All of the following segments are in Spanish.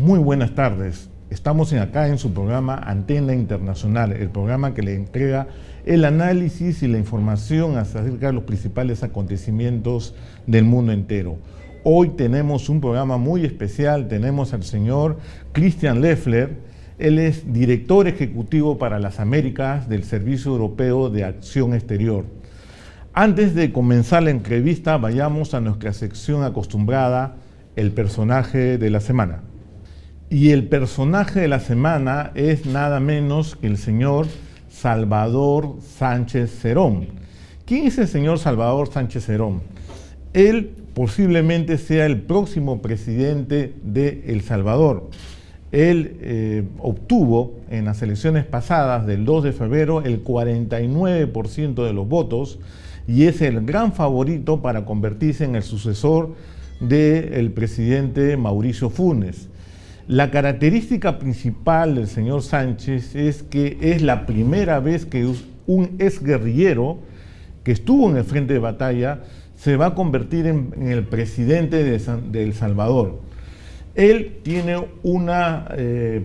Muy buenas tardes. Estamos acá en su programa Antena Internacional, el programa que le entrega el análisis y la información acerca de los principales acontecimientos del mundo entero. Hoy tenemos un programa muy especial, tenemos al señor Christian Leffler. Él es director ejecutivo para las Américas del Servicio Europeo de Acción Exterior. Antes de comenzar la entrevista, vayamos a nuestra sección acostumbrada, el personaje de la semana. Y el personaje de la semana es nada menos que el señor Salvador Sánchez Cerón. ¿Quién es el señor Salvador Sánchez Cerón? Él posiblemente sea el próximo presidente de El Salvador. Él obtuvo en las elecciones pasadas del 2 de febrero el 49% de los votos y es el gran favorito para convertirse en el sucesor del presidente Mauricio Funes. La característica principal del señor Sánchez es que es la primera vez que un exguerrillero que estuvo en el frente de batalla se va a convertir en el presidente de El Salvador. Él tiene una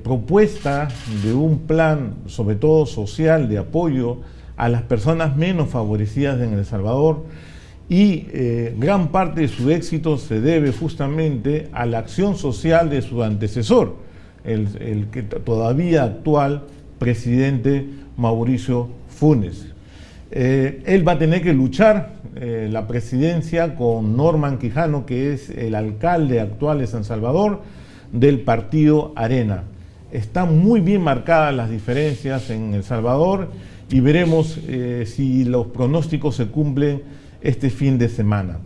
propuesta de un plan, sobre todo social, de apoyo a las personas menos favorecidas en El Salvador, y gran parte de su éxito se debe justamente a la acción social de su antecesor, el que todavía actual presidente Mauricio Funes. Él va a tener que luchar la presidencia con Norman Quijano, que es el alcalde actual de San Salvador del partido Arena. Están muy bien marcadas las diferencias en El Salvador y veremos si los pronósticos se cumplen este fin de semana.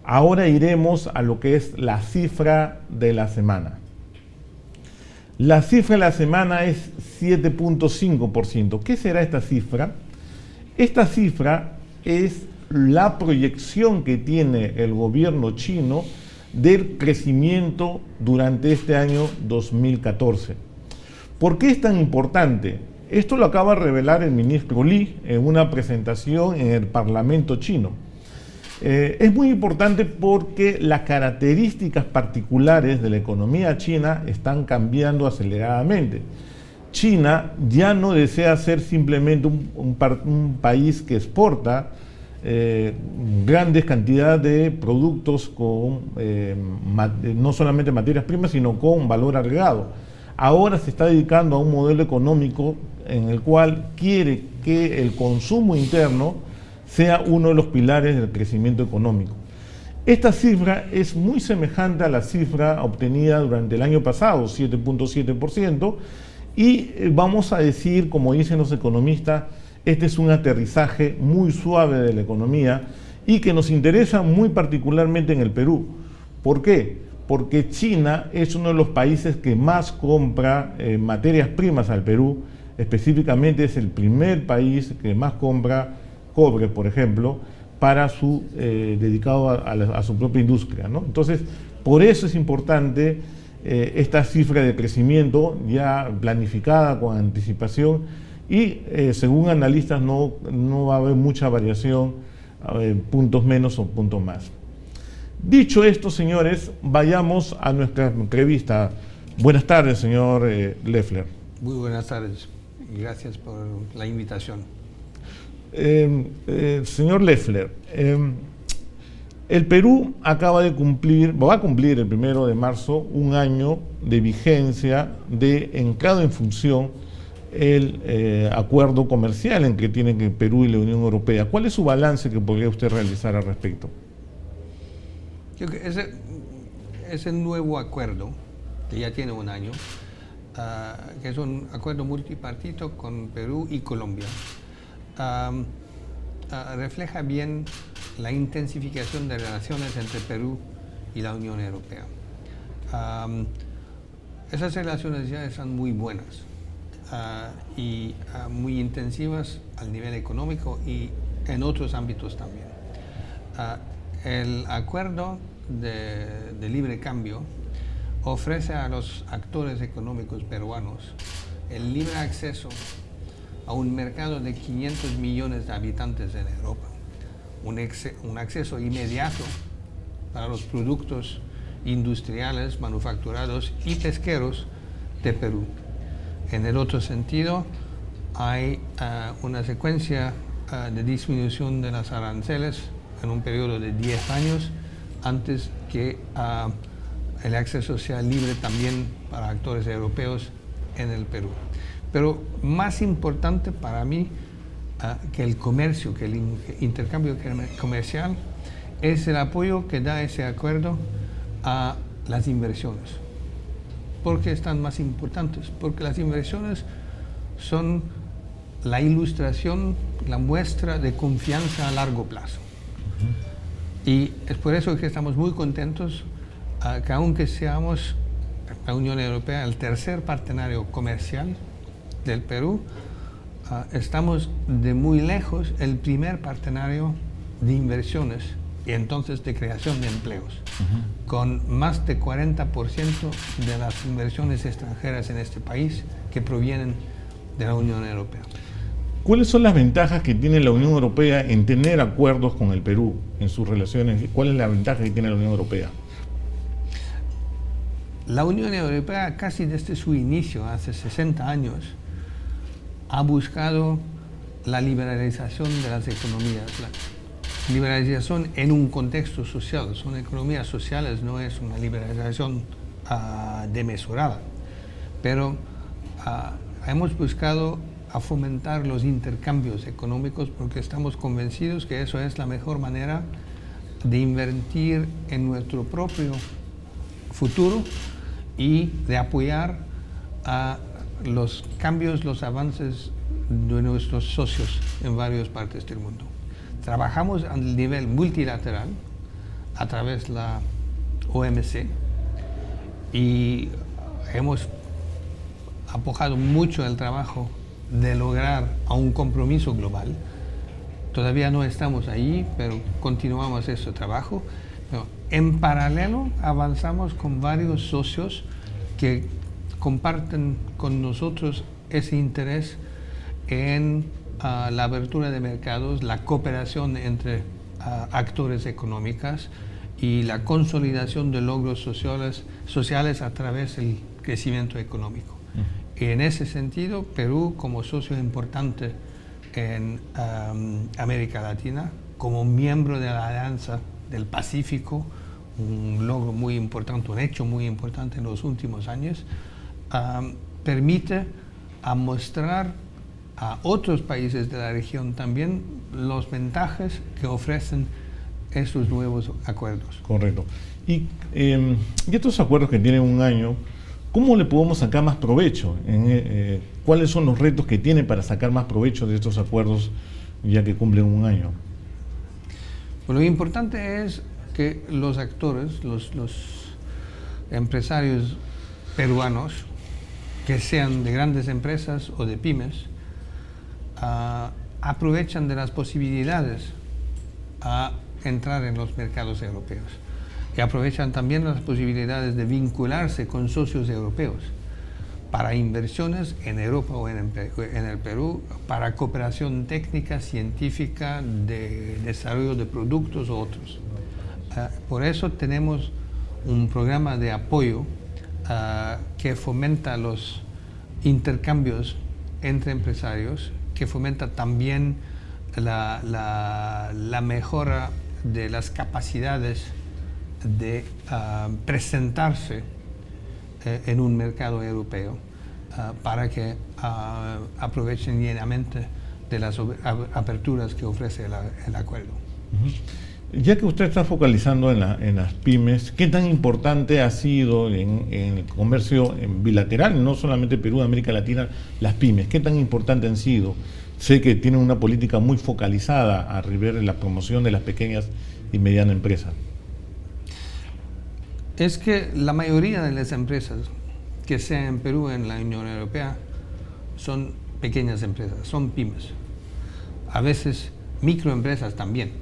Ahora iremos a lo que es la cifra de la semana. La cifra de la semana es 7.5%. ¿Qué será esta cifra? Esta cifra es la proyección que tiene el gobierno chino del crecimiento durante este año 2014. ¿Por qué es tan importante? Esto lo acaba de revelar el ministro Li en una presentación en el Parlamento chino. Es muy importante porque las características particulares de la economía china están cambiando aceleradamente. China ya no desea ser simplemente un país que exporta grandes cantidades de productos con no solamente materias primas, sino con valor agregado. Ahora se está dedicando a un modelo económico en el cual quiere que el consumo interno sea uno de los pilares del crecimiento económico. Esta cifra es muy semejante a la cifra obtenida durante el año pasado, 7.7%, y vamos a decir, como dicen los economistas, este es un aterrizaje muy suave de la economía y que nos interesa muy particularmente en el Perú. ¿Por qué? Porque China es uno de los países que más compra materias primas al Perú. Específicamente es el primer país que más compra cobre, por ejemplo, para dedicado a su propia industria, ¿no? Entonces, por eso es importante esta cifra de crecimiento ya planificada con anticipación y según analistas no va a haber mucha variación, puntos menos o puntos más. Dicho esto, señores, vayamos a nuestra entrevista. Buenas tardes, señor Leffler. Muy buenas tardes y gracias por la invitación. Señor Leffler, el Perú va a cumplir el 1 de marzo un año de vigencia de entrada en función el acuerdo comercial en que tienen el Perú y la Unión Europea. ¿Cuál es su balance que podría usted realizar al respecto? Creo que ese nuevo acuerdo, que ya tiene un año, que es un acuerdo multipartito con Perú y Colombia, refleja bien la intensificación de relaciones entre Perú y la Unión Europea. Esas relaciones ya están muy buenas y muy intensivas al nivel económico y en otros ámbitos también. El acuerdo de libre cambio ofrece a los actores económicos peruanos el libre acceso a un mercado de 500 millones de habitantes en Europa, un acceso inmediato para los productos industriales, manufacturados y pesqueros de Perú. En el otro sentido, hay una secuencia de disminución de las aranceles en un periodo de 10 años antes que el acceso sea libre también para actores europeos en el Perú. Pero más importante para mí que el comercio, que el intercambio comercial, es el apoyo que da ese acuerdo a las inversiones. ¿Por qué están más importantes? Porque las inversiones son la ilustración, la muestra de confianza a largo plazo. Y es por eso que estamos muy contentos que aunque seamos la Unión Europea el tercer partenario comercial del Perú, estamos de muy lejos el primer partenario de inversiones y entonces de creación de empleos, con más de 40% de las inversiones extranjeras en este país que provienen de la Unión Europea. ¿Cuáles son las ventajas que tiene la Unión Europea en tener acuerdos con el Perú en sus relaciones? ¿Cuál es la ventaja que tiene la Unión Europea? La Unión Europea, casi desde su inicio, hace 60 años, ha buscado la liberalización de las economías. La liberalización en un contexto social. Son economías sociales, no es una liberalización desmesurada. Pero hemos buscado a fomentar los intercambios económicos porque estamos convencidos que eso es la mejor manera de invertir en nuestro propio futuro y de apoyar a los cambios, los avances de nuestros socios en varias partes del mundo. Trabajamos a nivel multilateral a través de la OMC y hemos apoyado mucho el trabajo de lograr a un compromiso global. Todavía no estamos ahí, pero continuamos ese trabajo. Pero en paralelo avanzamos con varios socios que comparten con nosotros ese interés en la apertura de mercados, la cooperación entre actores económicos y la consolidación de logros sociales a través del crecimiento económico. Y en ese sentido, Perú, como socio importante en América Latina, como miembro de la Alianza del Pacífico, un logro muy importante, un hecho muy importante en los últimos años, permite mostrar a otros países de la región también los ventajas que ofrecen estos nuevos acuerdos. Correcto. Y estos acuerdos que tienen un año, ¿cómo le podemos sacar más provecho? ¿Cuáles son los retos que tiene para sacar más provecho de estos acuerdos ya que cumplen un año? Bueno, lo importante es que los actores, los empresarios peruanos, que sean de grandes empresas o de pymes, aprovechan de las posibilidades a entrar en los mercados europeos. Que aprovechan también las posibilidades de vincularse con socios europeos para inversiones en Europa o en el Perú, para cooperación técnica, científica, de desarrollo de productos u otros. Por eso tenemos un programa de apoyo que fomenta los intercambios entre empresarios, que fomenta también la mejora de las capacidades de presentarse en un mercado europeo para que aprovechen llenamente de las aperturas que ofrece el acuerdo. Ya que usted está focalizando en las pymes, ¿qué tan importante ha sido en el comercio bilateral, no solamente Perú, América Latina, las pymes? ¿Qué tan importante han sido? Sé que tienen una política muy focalizada a ver la promoción de las pequeñas y medianas empresas. Es que la mayoría de las empresas que sean en Perú, en la Unión Europea, son pequeñas empresas, son pymes. A veces microempresas también.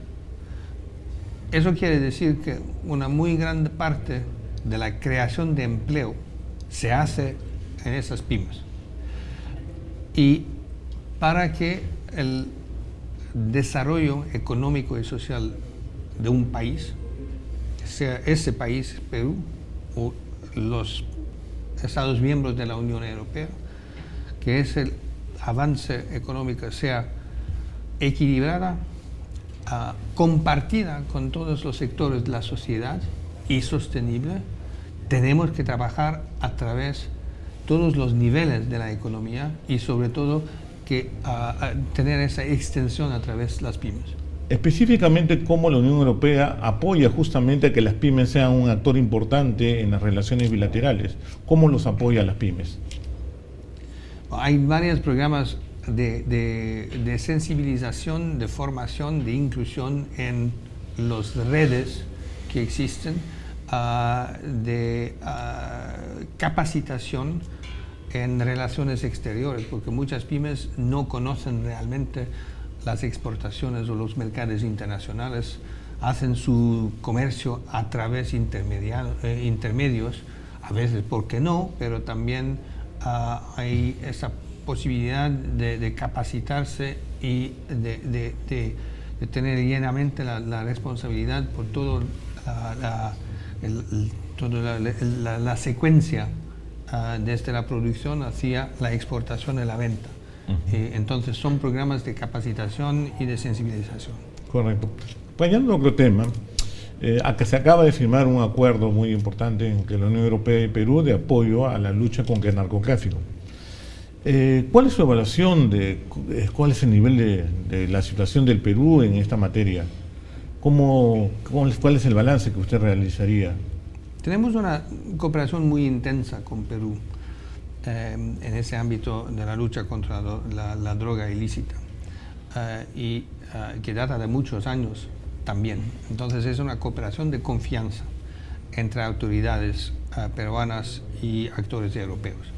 Eso quiere decir que una muy grande parte de la creación de empleo se hace en esas pymes. Y para que el desarrollo económico y social de un país, sea ese país, Perú, los Estados miembros de la Unión Europea, que ese avance económico sea equilibrada, compartida con todos los sectores de la sociedad y sostenible. Tenemos que trabajar a través de todos los niveles de la economía y sobre todo que tener esa extensión a través de las pymes. Específicamente, ¿cómo la Unión Europea apoya justamente a que las pymes sean un actor importante en las relaciones bilaterales? ¿Cómo los apoya a las pymes? Hay varios programas de sensibilización, de formación, de inclusión en las redes que existen, de capacitación en relaciones exteriores, porque muchas pymes no conocen realmente las exportaciones o los mercados internacionales, hacen su comercio a través de intermedios, a veces porque no, pero también hay esa posibilidad de capacitarse y de tener llenamente la responsabilidad por toda la secuencia desde la producción hacia la exportación y la venta. Entonces son programas de capacitación y de sensibilización. Correcto. Acompañando otro tema, a que se acaba de firmar un acuerdo muy importante entre la Unión Europea y Perú de apoyo a la lucha contra el narcotráfico. ¿Cuál es su evaluación cuál es el nivel de la situación del Perú en esta materia? ¿Cuál es el balance que usted realizaría? Tenemos una cooperación muy intensa con Perú en ese ámbito de la lucha contra la droga ilícita y que data de muchos años también. Entonces es una cooperación de confianza entre autoridades peruanas y actores europeos.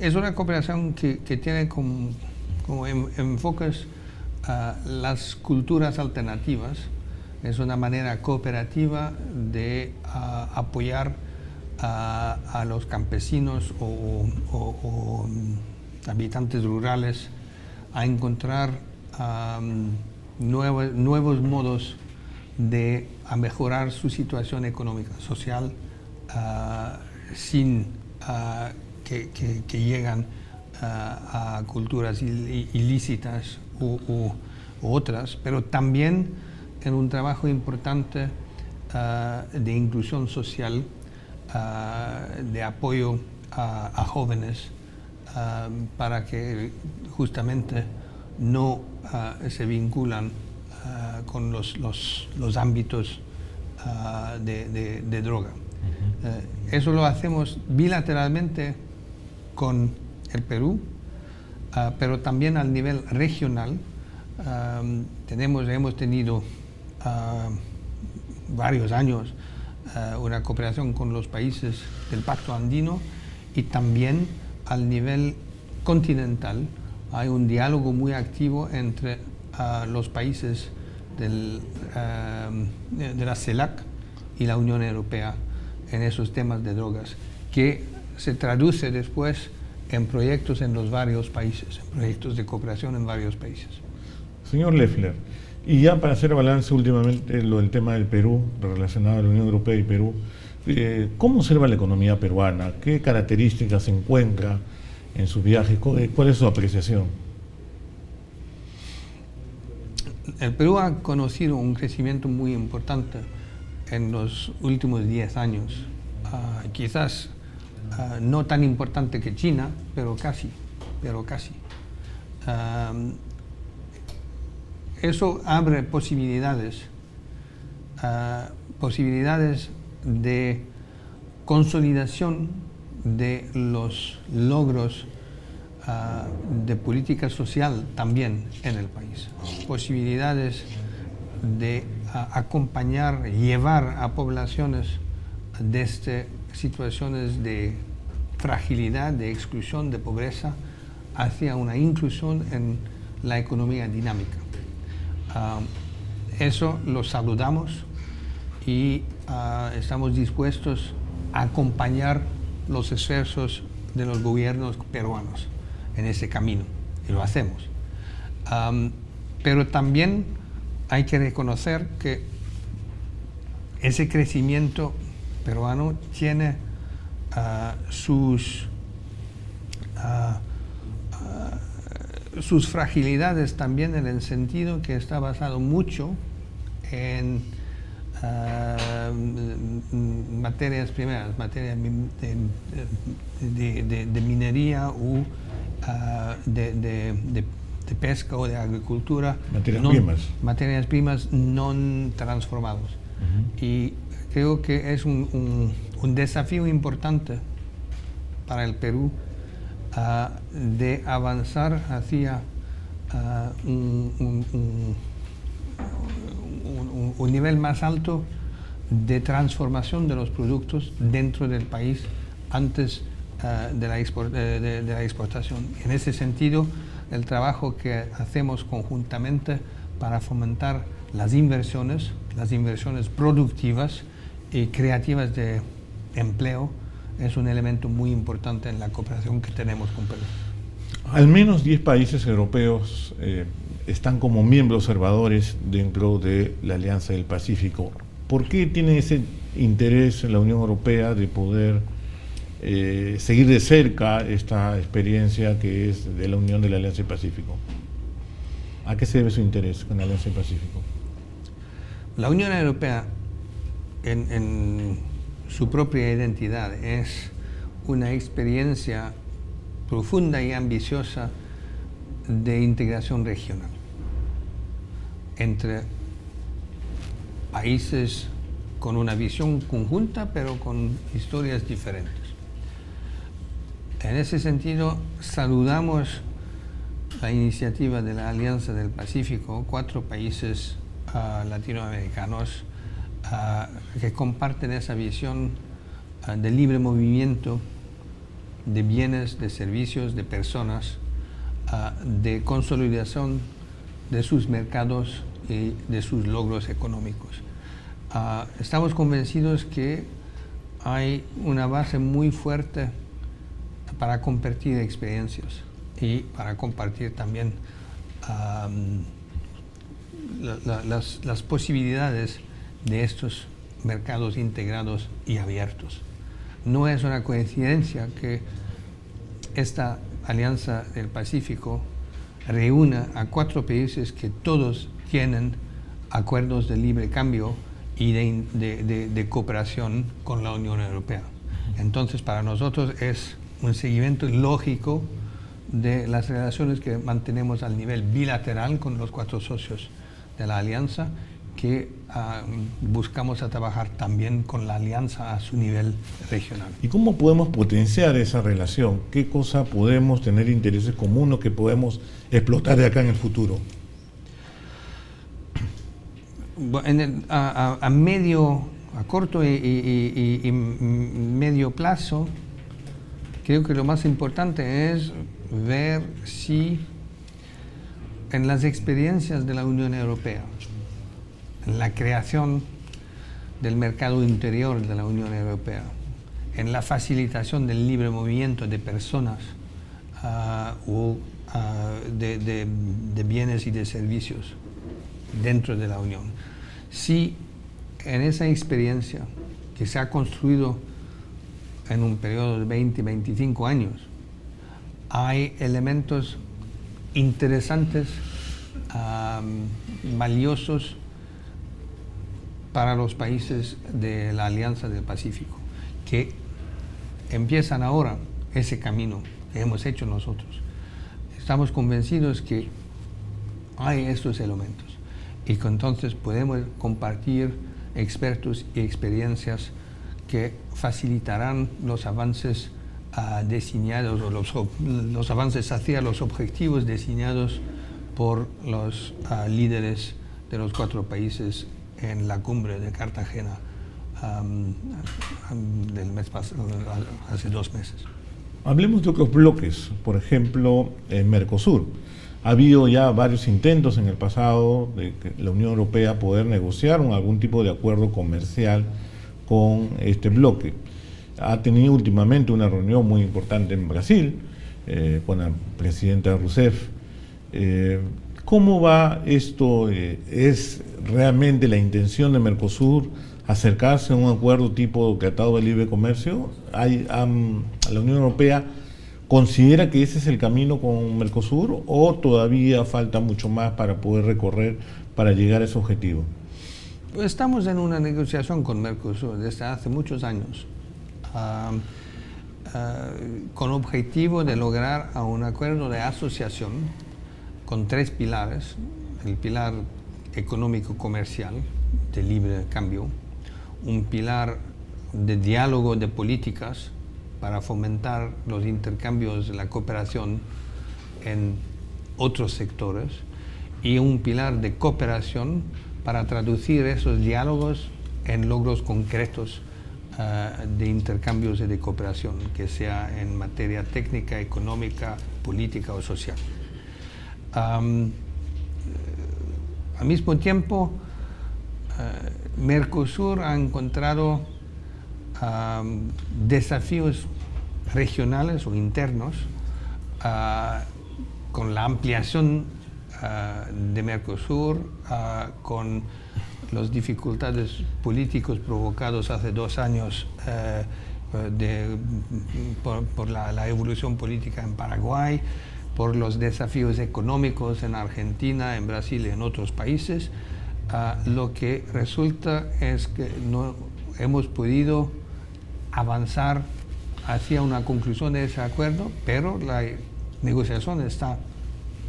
Es una cooperación que tiene como enfoques las culturas alternativas. Es una manera cooperativa de apoyar a los campesinos o habitantes rurales a encontrar nuevos modos de mejorar su situación económica, social, sin que llegan a culturas ilícitas u otras, pero también en un trabajo importante de inclusión social, de apoyo a jóvenes, para que justamente no se vinculan con los ámbitos de droga. Eso lo hacemos bilateralmente con el Perú, pero también al nivel regional. Hemos tenido varios años una cooperación con los países del Pacto Andino y también al nivel continental. Hay un diálogo muy activo entre los países de la CELAC y la Unión Europea en esos temas de drogas, que se traduce después en proyectos en los varios países, en proyectos de cooperación en varios países. Señor Loeffler, y ya para hacer balance últimamente del tema del Perú, relacionado a la Unión Europea y Perú, ¿cómo observa la economía peruana? ¿Qué características se encuentra en sus viajes? ¿Cuál es su apreciación? El Perú ha conocido un crecimiento muy importante en los últimos 10 años. Quizás no tan importante que China, pero casi. Eso abre posibilidades de consolidación de los logros de política social también en el país, posibilidades de acompañar, llevar a poblaciones desde situaciones de fragilidad, de exclusión, de pobreza, hacia una inclusión en la economía dinámica. Eso lo saludamos y estamos dispuestos a acompañar los esfuerzos de los gobiernos peruanos en ese camino, y lo hacemos. Pero también hay que reconocer que ese crecimiento peruano tiene sus fragilidades también, en el sentido que está basado mucho en materias primeras, materias de minería u de pesca o de agricultura. Materias primas no transformados. Y creo que es un desafío importante para el Perú de avanzar hacia un nivel más alto de transformación de los productos dentro del país antes de la exportación. En ese sentido, el trabajo que hacemos conjuntamente para fomentar las inversiones productivas y creativas de empleo, es un elemento muy importante en la cooperación que tenemos con Perú. Al menos 10 países europeos están como miembros observadores dentro de la Alianza del Pacífico. ¿Por qué tiene ese interés en la Unión Europea de poder seguir de cerca esta experiencia que es de la Unión de la Alianza del Pacífico? ¿A qué se debe su interés con la Alianza del Pacífico? La Unión Europea, en su propia identidad, es una experiencia profunda y ambiciosa de integración regional entre países con una visión conjunta, pero con historias diferentes. En ese sentido, saludamos la iniciativa de la Alianza del Pacífico, 4 países latinoamericanos que comparten esa visión de libre movimiento de bienes, de servicios, de personas, de consolidación de sus mercados y de sus logros económicos. Estamos convencidos que hay una base muy fuerte para compartir experiencias y para compartir también las posibilidades de estos mercados integrados y abiertos. No es una coincidencia que esta Alianza del Pacífico reúna a 4 países que todos tienen acuerdos de libre cambio y de cooperación con la Unión Europea. Entonces, para nosotros es un seguimiento lógico de las relaciones que mantenemos al nivel bilateral con los 4 socios de la Alianza, que buscamos a trabajar también con la Alianza a su nivel regional. ¿Y cómo podemos potenciar esa relación? ¿Qué cosa podemos tener intereses comunes que podemos explotar de acá en el futuro? A corto y medio plazo, creo que lo más importante es ver si en las experiencias de la Unión Europea, en la creación del mercado interior de la Unión Europea, en la facilitación del libre movimiento de personas de bienes y de servicios dentro de la Unión. Si en esa experiencia que se ha construido en un periodo de 20-25 años hay elementos interesantes, valiosos para los países de la Alianza del Pacífico, que empiezan ahora ese camino que hemos hecho nosotros. Estamos convencidos que hay estos elementos y que entonces podemos compartir expertos y experiencias que facilitarán los avances diseñados, o los avances hacia los objetivos diseñados por los líderes de los 4 países en la cumbre de Cartagena del mes pasado, hace 2 meses. Hablemos de otros bloques, por ejemplo, en Mercosur. Ha habido ya varios intentos en el pasado de que la Unión Europea poder negociar algún tipo de acuerdo comercial con este bloque. Ha tenido últimamente una reunión muy importante en Brasil con la presidenta Rousseff. ¿Cómo va esto? ¿Es realmente la intención de Mercosur acercarse a un acuerdo tipo Tratado de Libre Comercio? ¿La Unión Europea considera que ese es el camino con Mercosur o todavía falta mucho más para poder recorrer para llegar a ese objetivo? Estamos en una negociación con Mercosur desde hace muchos años, con objetivo de lograr un acuerdo de asociación con 3 pilares: el pilar económico-comercial de libre cambio, un pilar de diálogo de políticas para fomentar los intercambios de la cooperación en otros sectores, y un pilar de cooperación para traducir esos diálogos en logros concretos de intercambios y de cooperación, que sea en materia técnica, económica, política o social. Al mismo tiempo, Mercosur ha encontrado desafíos regionales o internos con la ampliación de Mercosur, con las dificultades políticos provocados hace 2 años por la evolución política en Paraguay, por los desafíos económicos en Argentina, en Brasil y en otros países. Lo que resulta es que no hemos podido avanzar hacia una conclusión de ese acuerdo, pero la negociación está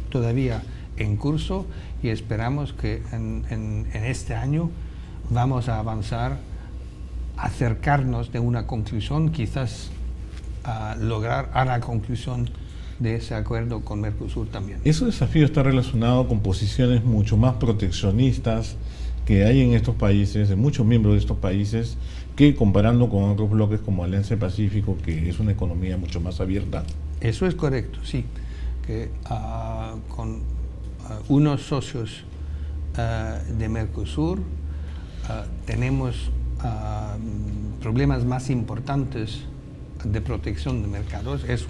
todavía en curso y esperamos que en este año vamos a avanzar, acercarnos de una conclusión, quizás lograr a la conclusión de ese acuerdo con Mercosur también. Ese desafío está relacionado con posiciones mucho más proteccionistas que hay en estos países, en muchos miembros de estos países, que comparando con otros bloques como Alianza del Pacífico, que es una economía mucho más abierta. Eso es correcto, sí, que con unos socios de Mercosur tenemos problemas más importantes de protección de mercados. Es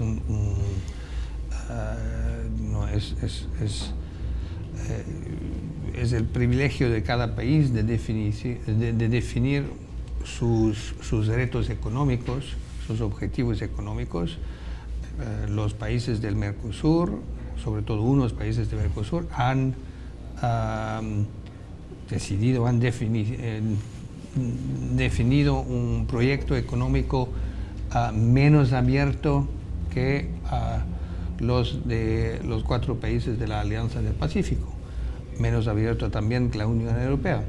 el privilegio de cada país de definir sus retos económicos, sus objetivos económicos. Los países del Mercosur, sobre todo unos países de Mercosur, han definido un proyecto económico menos abierto que los de los 4 países de la Alianza del Pacífico, menos abierto también que la Unión Europea.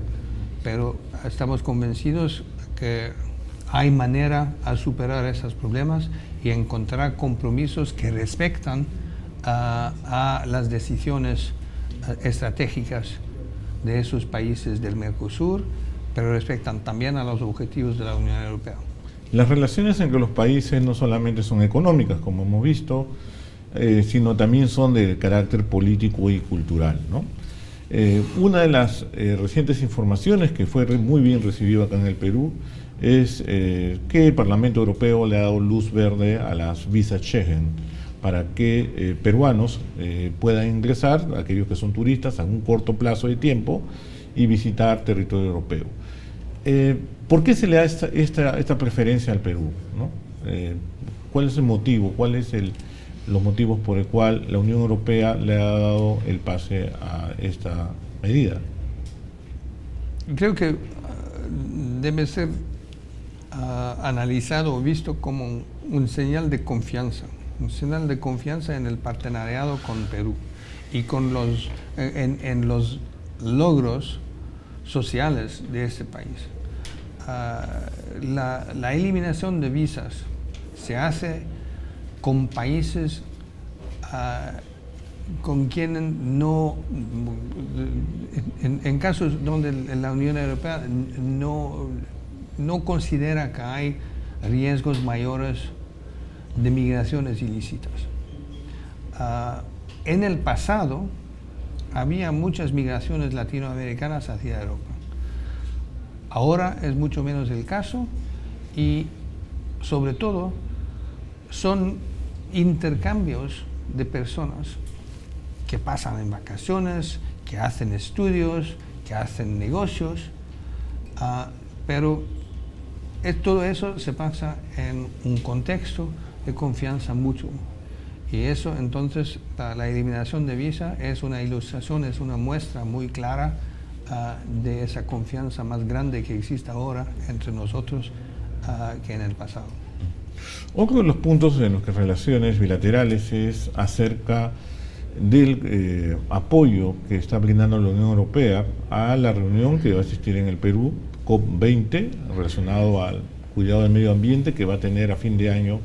Pero estamos convencidos que hay manera a superar esos problemas y encontrar compromisos que respetan a las decisiones estratégicas de esos países del Mercosur, pero respetan también a los objetivos de la Unión Europea. Las relaciones entre los países no solamente son económicas, como hemos visto, sino también son de carácter político y cultural, ¿no? Una de las recientes informaciones que fue muy bien recibida acá en el Perú es que el Parlamento Europeo le ha dado luz verde a las visas Schengen para que peruanos puedan ingresar, aquellos que son turistas, a un corto plazo de tiempo y visitar territorio europeo. ¿Por qué se le da esta preferencia al Perú, ¿no? ¿Cuál es el motivo? ¿Cuáles son los motivos por el cual la Unión Europea le ha dado el pase a esta medida? Creo que debe ser analizado o visto como un señal de confianza en el partenariado con Perú y con en los logros sociales de este país. La eliminación de visas se hace con países con quienes en casos donde la Unión Europea no considera que hay riesgos mayores de migraciones ilícitas. En el pasado había muchas migraciones latinoamericanas hacia Europa. Ahora es mucho menos el caso y sobre todo son intercambios de personas que pasan en vacaciones, que hacen estudios, que hacen negocios, pero todo eso se pasa en un contexto de confianza mutua. Y eso, entonces, la eliminación de visa es una ilustración, es una muestra muy clara de esa confianza más grande que existe ahora entre nosotros que en el pasado. Otro de los puntos en los que relaciones bilaterales es acerca del apoyo que está brindando la Unión Europea a la reunión que va a asistir en el Perú, COP20, relacionado al cuidado del medio ambiente, que va a tener a fin de año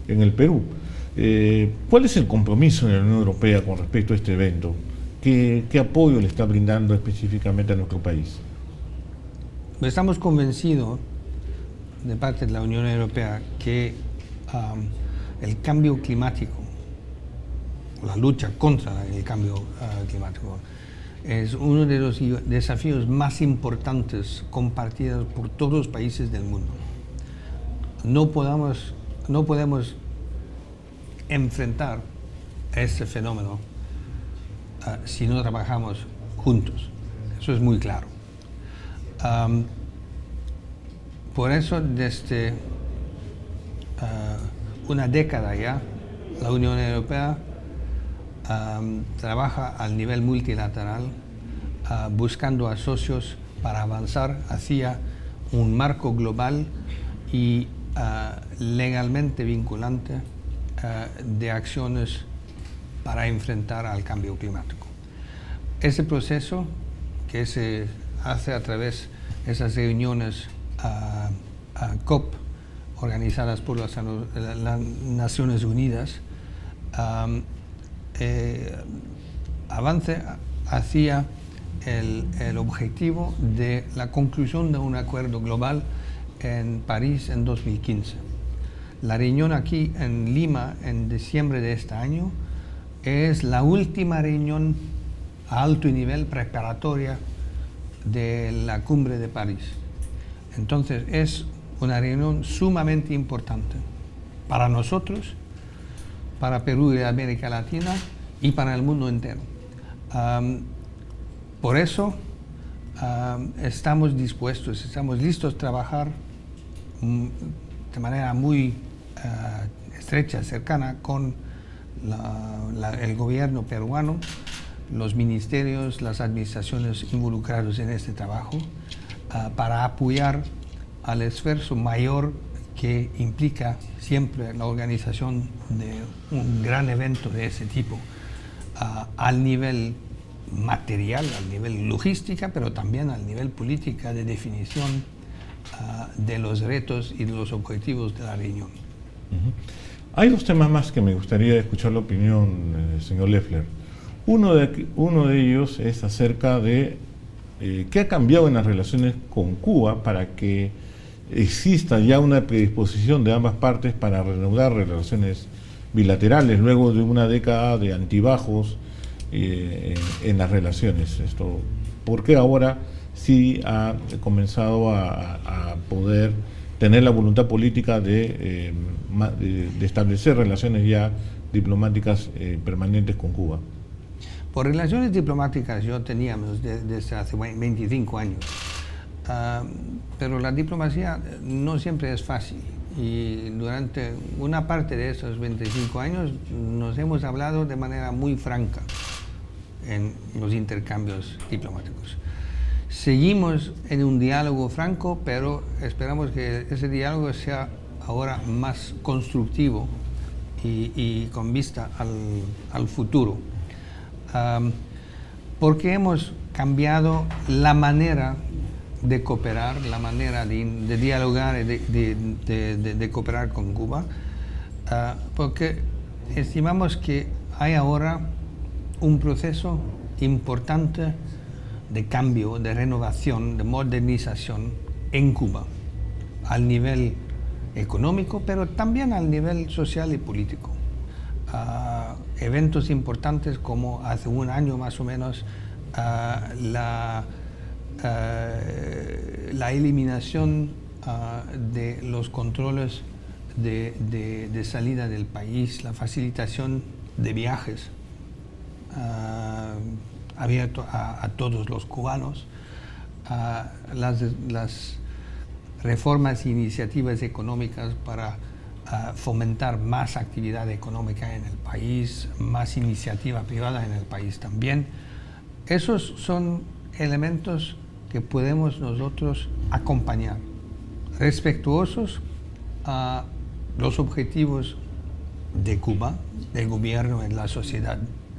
en el Perú. ¿Cuál es el compromiso de la Unión Europea con respecto a este evento? ¿Qué apoyo le está brindando específicamente a nuestro país? Estamos convencidos de parte de la Unión Europea que el cambio climático, la lucha contra el cambio climático, es uno de los desafíos más importantes compartidos por todos los países del mundo. No podemos enfrentar este fenómeno si no trabajamos juntos. Eso es muy claro. Por eso, desde una década ya, la Unión Europea trabaja al nivel multilateral buscando a socios para avanzar hacia un marco global y legalmente vinculante de acciones para enfrentar al cambio climático. Ese proceso que se hace a través de esas reuniones COP organizadas por las Naciones Unidas avance hacia el objetivo de la conclusión de un acuerdo global en París en 2015. La reunión aquí en Lima en diciembre de este año es la última reunión a alto nivel preparatoria de la cumbre de París. Entonces es una reunión sumamente importante para nosotros, para Perú y América Latina y para el mundo entero. Por eso estamos dispuestos, estamos listos a trabajar de manera muy estrecha, cercana con el gobierno peruano, los ministerios, las administraciones involucrados en este trabajo, para apoyar al esfuerzo mayor que implica siempre la organización de un gran evento de ese tipo, al nivel material, al nivel logística, pero también al nivel política de definición de los retos y de los objetivos de la reunión. Hay dos temas más que me gustaría escuchar la opinión, señor Loeffler. Uno de ellos es acerca de qué ha cambiado en las relaciones con Cuba para que exista ya una predisposición de ambas partes para reanudar relaciones bilaterales luego de una década de altibajos en las relaciones. ¿Por qué ahora sí ha comenzado a poder tener la voluntad política de establecer relaciones ya diplomáticas permanentes con Cuba? Por relaciones diplomáticas yo teníamos desde hace 25 años, pero la diplomacia no siempre es fácil y durante una parte de esos 25 años nos hemos hablado de manera muy franca en los intercambios diplomáticos. Seguimos en un diálogo franco, pero esperamos que ese diálogo sea ahora más constructivo y con vista al futuro. Porque hemos cambiado la manera de cooperar, la manera de dialogar y de cooperar con Cuba, porque estimamos que hay ahora un proceso importante de cambio, de renovación, de modernización en Cuba, al nivel económico, pero también al nivel social y político. Eventos importantes como hace un año más o menos la eliminación de los controles de salida del país, la facilitación de viajes abierto a todos los cubanos, las reformas e iniciativas económicas para fomentar más actividad económica en el país, más iniciativa privada en el país también. Esos son elementos que podemos nosotros acompañar, respetuosos a los objetivos de Cuba, del gobierno en la sociedad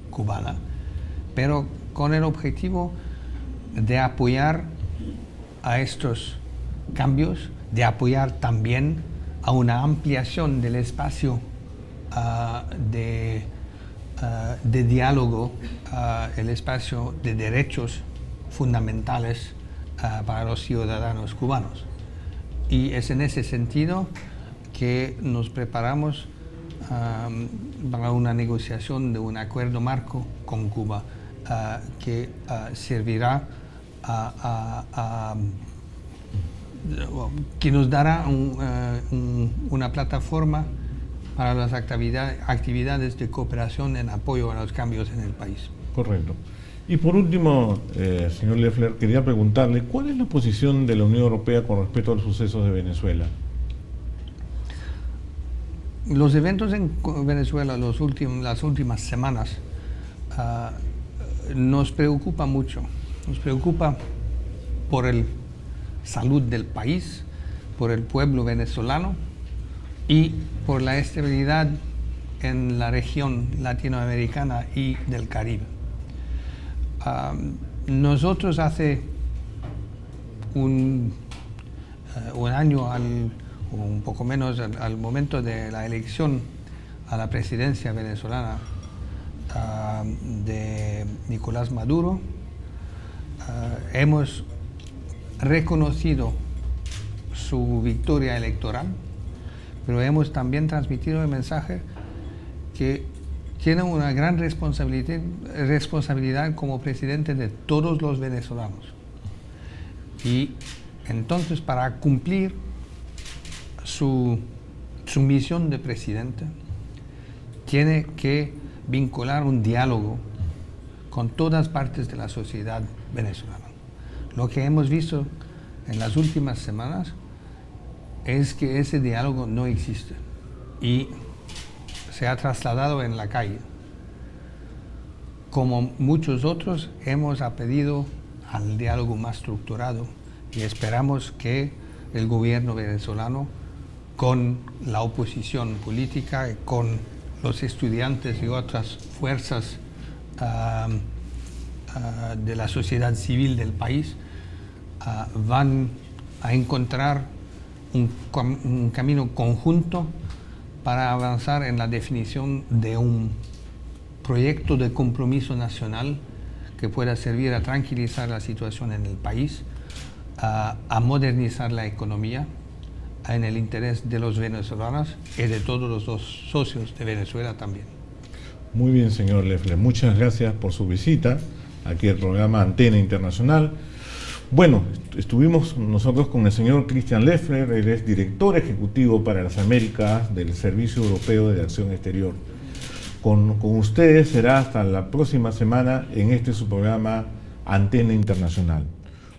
cubana, pero con el objetivo de apoyar a estos cambios, de apoyar también a una ampliación del espacio de diálogo, el espacio de derechos fundamentales para los ciudadanos cubanos. Y es en ese sentido que nos preparamos para una negociación de un acuerdo marco con Cuba que servirá que nos dará una plataforma para las actividades de cooperación en apoyo a los cambios en el país. Correcto. Y por último, señor Loeffler, quería preguntarle, ¿cuál es la posición de la Unión Europea con respecto a los sucesos de Venezuela? Los eventos en Venezuela las últimas semanas nos preocupa mucho. Nos preocupa por la salud del país, por el pueblo venezolano y por la estabilidad en la región latinoamericana y del Caribe. Nosotros hace un año, un poco menos, al momento de la elección a la presidencia venezolana de Nicolás Maduro, hemos reconocido su victoria electoral, pero hemos también transmitido el mensaje que tiene una gran responsabilidad como presidente de todos los venezolanos. Y entonces, para cumplir su misión de presidente, tiene que vincular un diálogo con todas partes de la sociedad venezolana. Lo que hemos visto en las últimas semanas es que ese diálogo no existe y se ha trasladado en la calle. Como muchos otros, hemos pedido al diálogo más estructurado y esperamos que el gobierno venezolano, con la oposición política, con los estudiantes y otras fuerzas de la sociedad civil del país, van a encontrar un camino conjunto para avanzar en la definición de un proyecto de compromiso nacional que pueda servir a tranquilizar la situación en el país, a modernizar la economía en el interés de los venezolanos y de todos los socios de Venezuela también. Muy bien, señor Loeffler. Muchas gracias por su visita aquí al programa Antena Internacional. Bueno, estuvimos nosotros con el señor Christian Loeffler, él es director ejecutivo para las Américas del Servicio Europeo de Acción Exterior. Con ustedes será hasta la próxima semana en su programa Antena Internacional.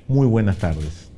Muy buenas tardes.